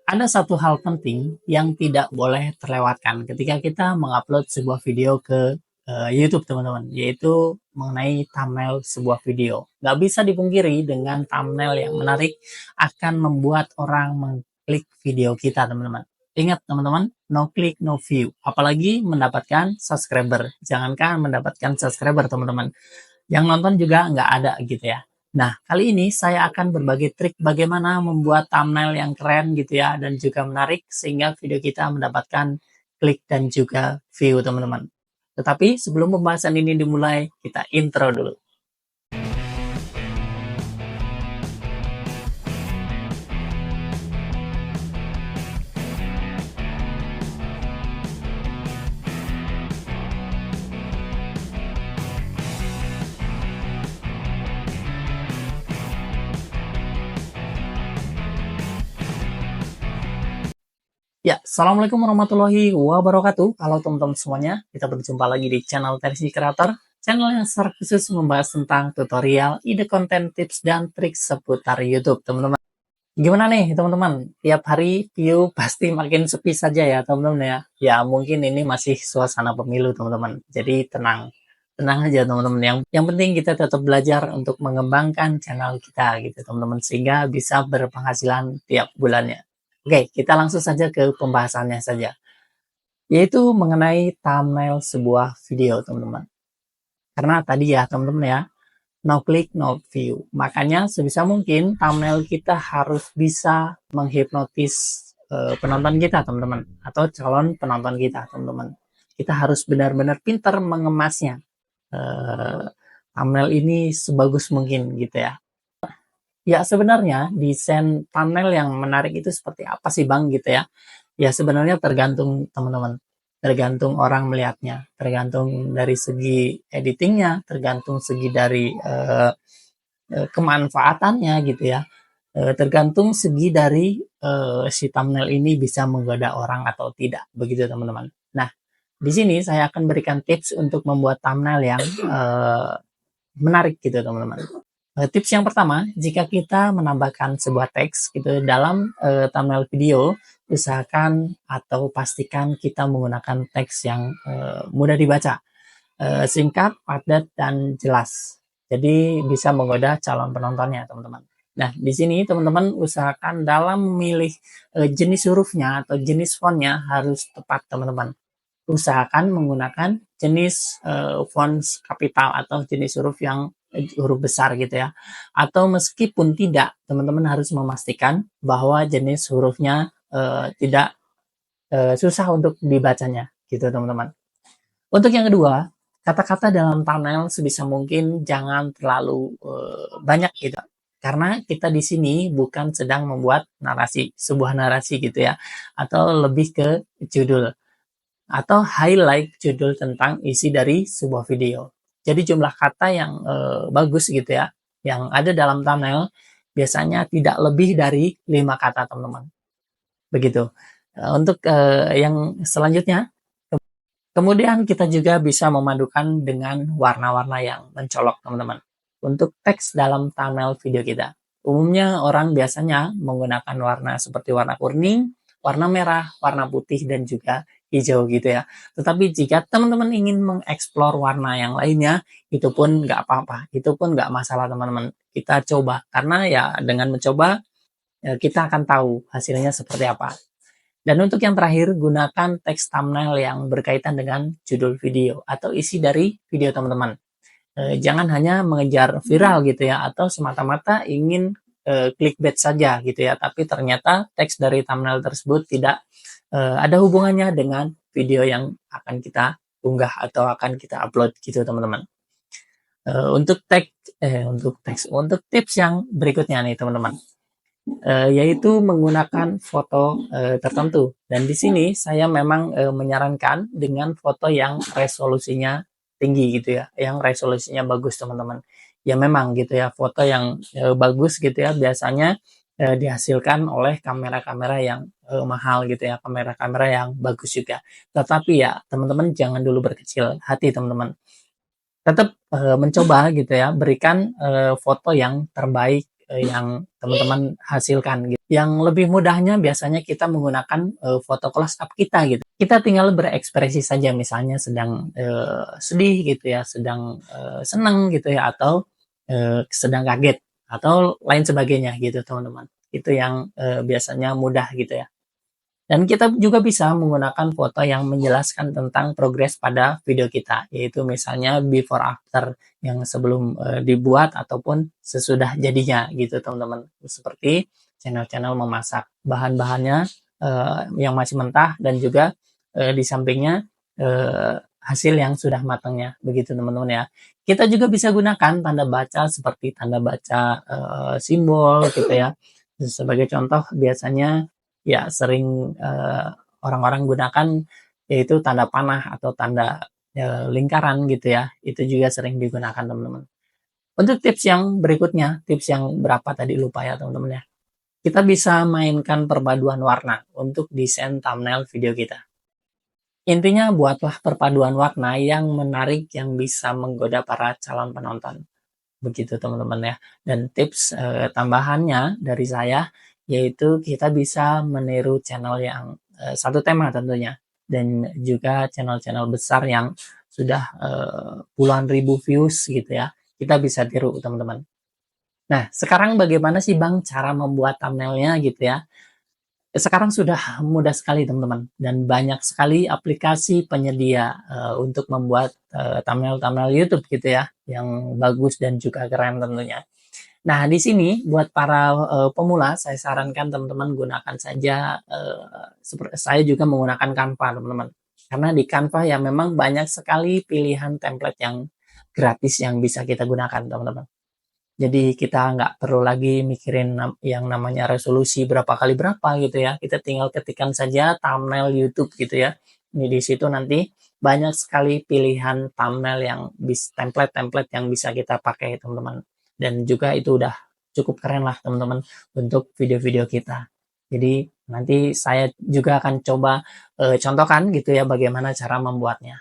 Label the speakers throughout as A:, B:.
A: Ada satu hal penting yang tidak boleh terlewatkan ketika kita mengupload sebuah video ke YouTube, teman-teman, yaitu mengenai thumbnail sebuah video. Nggak bisa dipungkiri dengan thumbnail yang menarik akan membuat orang mengklik video kita, teman-teman. Ingat, teman-teman, no click, no view. Apalagi mendapatkan subscriber. Jangankan mendapatkan subscriber, teman-teman, yang nonton juga nggak ada gitu ya. Nah, kali ini saya akan berbagi trik bagaimana membuat thumbnail yang keren gitu ya, dan juga menarik sehingga video kita mendapatkan klik dan juga view, teman-teman. Tetapi sebelum pembahasan ini dimulai, kita intro dulu. Ya, Assalamualaikum warahmatullahi wabarakatuh. Halo teman-teman semuanya, kita berjumpa lagi di channel Tersi Creator, channel yang secara khusus membahas tentang tutorial, ide konten, tips, dan trik seputar YouTube, teman-teman. Gimana nih teman-teman? Tiap hari view pasti makin sepi saja ya teman-teman ya. Ya mungkin ini masih suasana pemilu teman-teman. Jadi tenang. Tenang aja teman-teman. Yang penting kita tetap belajar untuk mengembangkan channel kita gitu teman-teman. Sehingga bisa berpenghasilan tiap bulannya. Oke, kita langsung saja ke pembahasannya saja. Yaitu mengenai thumbnail sebuah video teman-teman. Karena tadi ya teman-teman ya, no click, no view. Makanya sebisa mungkin thumbnail kita harus bisa menghipnotis penonton kita, teman-teman, atau calon penonton kita, teman-teman. Kita harus benar-benar pintar mengemasnya. Thumbnail ini sebagus mungkin gitu ya. Ya sebenarnya desain thumbnail yang menarik itu seperti apa sih Bang gitu ya? Ya sebenarnya tergantung teman-teman. Tergantung orang melihatnya, tergantung dari segi editingnya, tergantung segi dari kemanfaatannya gitu ya. Tergantung segi dari si thumbnail ini bisa menggoda orang atau tidak, begitu teman-teman. Nah, di sini saya akan berikan tips untuk membuat thumbnail yang menarik gitu teman-teman. Tips yang pertama, jika kita menambahkan sebuah teks gitu dalam thumbnail video, usahakan atau pastikan kita menggunakan teks yang mudah dibaca, singkat, padat, dan jelas. Jadi bisa menggoda calon penontonnya, teman-teman. Nah, di sini teman-teman usahakan dalam memilih jenis hurufnya atau jenis fontnya harus tepat, teman-teman. Usahakan menggunakan jenis font kapital atau jenis huruf yang huruf besar gitu ya. Atau meskipun tidak, teman-teman harus memastikan bahwa jenis hurufnya tidak susah untuk dibacanya gitu, teman-teman. Untuk yang kedua, kata-kata dalam thumbnail sebisa mungkin jangan terlalu banyak gitu. Karena kita di sini bukan sedang membuat narasi, sebuah narasi gitu ya, atau lebih ke judul atau highlight judul tentang isi dari sebuah video. Jadi jumlah kata yang bagus gitu ya, yang ada dalam thumbnail biasanya tidak lebih dari 5 kata, teman-teman. Begitu. Untuk yang selanjutnya, kemudian kita juga bisa memadukan dengan warna-warna yang mencolok, teman-teman, untuk teks dalam thumbnail video kita. Umumnya orang biasanya menggunakan warna seperti warna kuning, warna merah, warna putih, dan juga hijau gitu ya. Tetapi jika teman-teman ingin mengeksplor warna yang lainnya, itu pun nggak apa-apa, itu pun nggak masalah teman-teman. Kita coba, karena ya dengan mencoba, kita akan tahu hasilnya seperti apa. Dan untuk yang terakhir, gunakan teks thumbnail yang berkaitan dengan judul video atau isi dari video teman-teman. Jangan hanya mengejar viral gitu ya, atau semata-mata ingin clickbait saja gitu ya, tapi ternyata teks dari thumbnail tersebut tidak ada hubungannya dengan video yang akan kita unggah atau akan kita upload gitu, teman-teman. Untuk tips yang berikutnya nih teman-teman, yaitu menggunakan foto tertentu. Dan di sini saya memang menyarankan dengan foto yang resolusinya tinggi gitu ya, yang resolusinya bagus, teman-teman. Ya memang gitu ya, foto yang bagus gitu ya biasanya dihasilkan oleh kamera-kamera yang mahal gitu ya, kamera-kamera yang bagus juga. Tetapi ya teman-teman jangan dulu berkecil hati, teman-teman. Tetap mencoba gitu ya, berikan foto yang terbaik yang teman-teman hasilkan gitu. Yang lebih mudahnya biasanya kita menggunakan foto close up kita gitu. Kita tinggal berekspresi saja, misalnya sedang sedih gitu ya, sedang senang gitu ya, atau sedang kaget atau lain sebagainya gitu teman-teman. Itu yang biasanya mudah gitu ya. Dan kita juga bisa menggunakan foto yang menjelaskan tentang progres pada video kita, yaitu misalnya before after yang sebelum dibuat ataupun sesudah jadinya gitu teman-teman. Seperti channel-channel memasak, bahan-bahannya yang masih mentah dan juga di sampingnya hasil yang sudah matangnya, begitu teman-teman ya. Kita juga bisa gunakan tanda baca seperti tanda baca simbol gitu ya. Sebagai contoh biasanya ya sering orang-orang gunakan yaitu tanda panah atau tanda lingkaran gitu ya. Itu juga sering digunakan teman-teman. Untuk tips yang berikutnya, tips yang berapa tadi lupa ya teman-teman ya. Kita bisa mainkan perpaduan warna untuk desain thumbnail video kita. Intinya buatlah perpaduan warna yang menarik yang bisa menggoda para calon penonton. Begitu teman-teman ya. Dan tips tambahannya dari saya yaitu kita bisa meniru channel yang satu tema tentunya, dan juga channel-channel besar yang sudah puluhan ribu views gitu ya. Kita bisa tiru teman-teman. Nah, sekarang bagaimana sih Bang cara membuat thumbnailnya gitu ya? Sekarang sudah mudah sekali teman-teman, dan banyak sekali aplikasi penyedia untuk membuat thumbnail-thumbnail YouTube gitu ya, yang bagus dan juga keren tentunya. Nah, di sini buat para pemula saya sarankan teman-teman gunakan saja saya juga menggunakan Canva teman-teman. Karena di Canva ya memang banyak sekali pilihan template yang gratis yang bisa kita gunakan teman-teman. Jadi kita nggak perlu lagi mikirin yang namanya resolusi berapa kali berapa gitu ya. Kita tinggal ketikkan saja thumbnail YouTube gitu ya. Ini di situ nanti banyak sekali pilihan thumbnail yang template-template yang bisa kita pakai teman-teman. Dan juga itu udah cukup keren lah teman-teman untuk video-video kita. Jadi nanti saya juga akan coba contohkan gitu ya bagaimana cara membuatnya.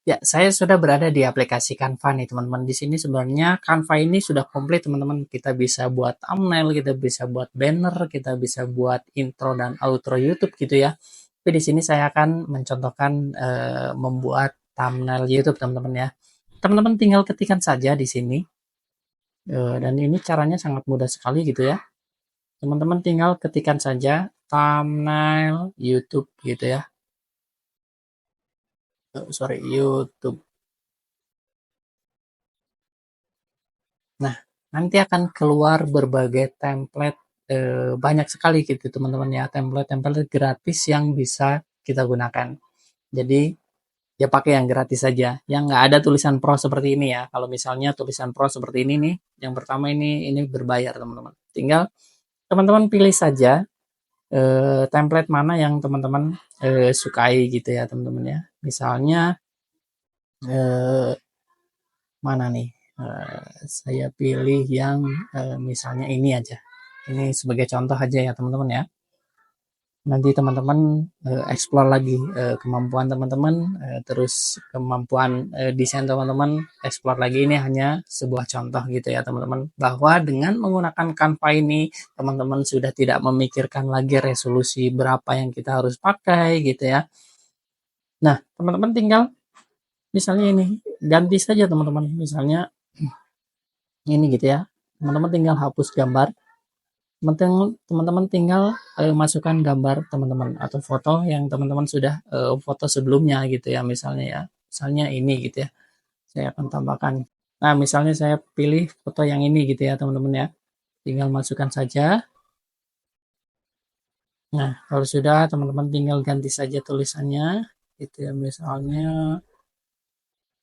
A: Ya, saya sudah berada di aplikasi Canva nih teman-teman. Di sini sebenarnya Canva ini sudah komplit teman-teman. Kita bisa buat thumbnail, kita bisa buat banner, kita bisa buat intro dan outro YouTube gitu ya. Tapi di sini saya akan mencontohkan membuat thumbnail YouTube teman-teman ya. Teman-teman tinggal ketikkan saja di sini. Dan ini caranya sangat mudah sekali gitu ya. Teman-teman tinggal ketikkan saja thumbnail YouTube gitu ya. Sorry, YouTube. Nah, nanti akan keluar berbagai template banyak sekali gitu teman-teman ya, template-template gratis yang bisa kita gunakan. Jadi ya pakai yang gratis saja, yang nggak ada tulisan pro seperti ini ya. Kalau misalnya tulisan pro seperti ini nih, yang pertama ini berbayar teman-teman. Tinggal teman-teman pilih saja template mana yang teman-teman sukai gitu ya teman-teman ya. Misalnya eh, mana nih? Saya pilih yang misalnya ini aja. Ini sebagai contoh aja ya teman-teman ya. Nanti teman-teman explore lagi kemampuan teman-teman, terus kemampuan desain teman-teman, explore lagi. Ini hanya sebuah contoh gitu ya teman-teman. Bahwa dengan menggunakan Canva ini, teman-teman sudah tidak memikirkan lagi resolusi berapa yang kita harus pakai gitu ya. Nah, teman-teman tinggal misalnya ini, ganti saja teman-teman. Misalnya ini gitu ya. Teman-teman tinggal hapus gambar. Teman-teman tinggal masukkan gambar teman-teman atau foto yang teman-teman sudah foto sebelumnya gitu ya, misalnya ya. Misalnya ini gitu ya. Saya akan tambahkan. Nah, misalnya saya pilih foto yang ini gitu ya, teman-teman ya. Tinggal masukkan saja. Nah, kalau sudah teman-teman tinggal ganti saja tulisannya gitu ya, misalnya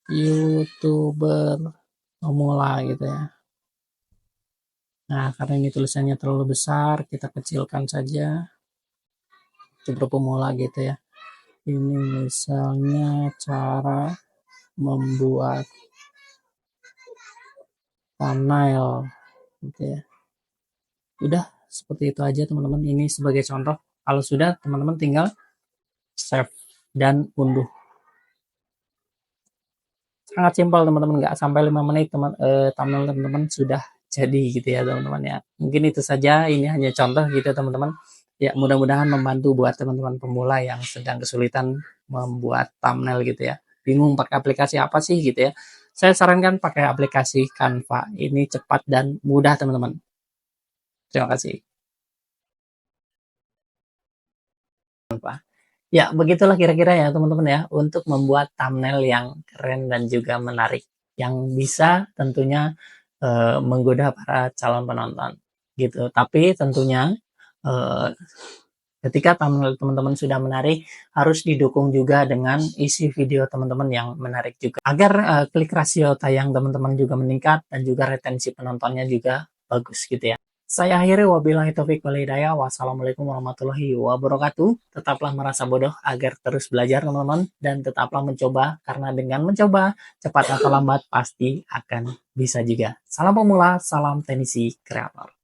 A: YouTuber pemula gitu ya. Nah, karena ini tulisannya terlalu besar, kita kecilkan saja. YouTuber pemula gitu ya. Ini misalnya cara membuat thumbnail gitu ya. Udah seperti itu aja teman-teman. Ini sebagai contoh. Kalau sudah teman-teman tinggal save dan unduh. Sangat simpel teman-teman, nggak sampai 5 menit thumbnail teman-teman sudah jadi gitu ya teman-teman ya. Mungkin itu saja, ini hanya contoh gitu teman-teman. Ya mudah-mudahan membantu buat teman-teman pemula yang sedang kesulitan membuat thumbnail gitu ya. Bingung pakai aplikasi apa sih gitu ya. Saya sarankan pakai aplikasi Canva. Ini cepat dan mudah teman-teman. Terima kasih. Canva. Ya, begitulah kira-kira ya teman-teman ya, untuk membuat thumbnail yang keren dan juga menarik, yang bisa tentunya menggoda para calon penonton gitu. Tapi tentunya eh, ketika thumbnail teman-teman sudah menarik, harus didukung juga dengan isi video teman-teman yang menarik juga, agar klik rasio tayang teman-teman juga meningkat dan juga retensi penontonnya juga bagus gitu ya. Saya akhiri, wabillahi taufik wal hidayah. Wassalamualaikum warahmatullahi wabarakatuh. Tetaplah merasa bodoh agar terus belajar teman-teman, dan tetaplah mencoba, karena dengan mencoba cepat atau lambat pasti akan bisa juga. Salam pemula, salam teknisi kreator.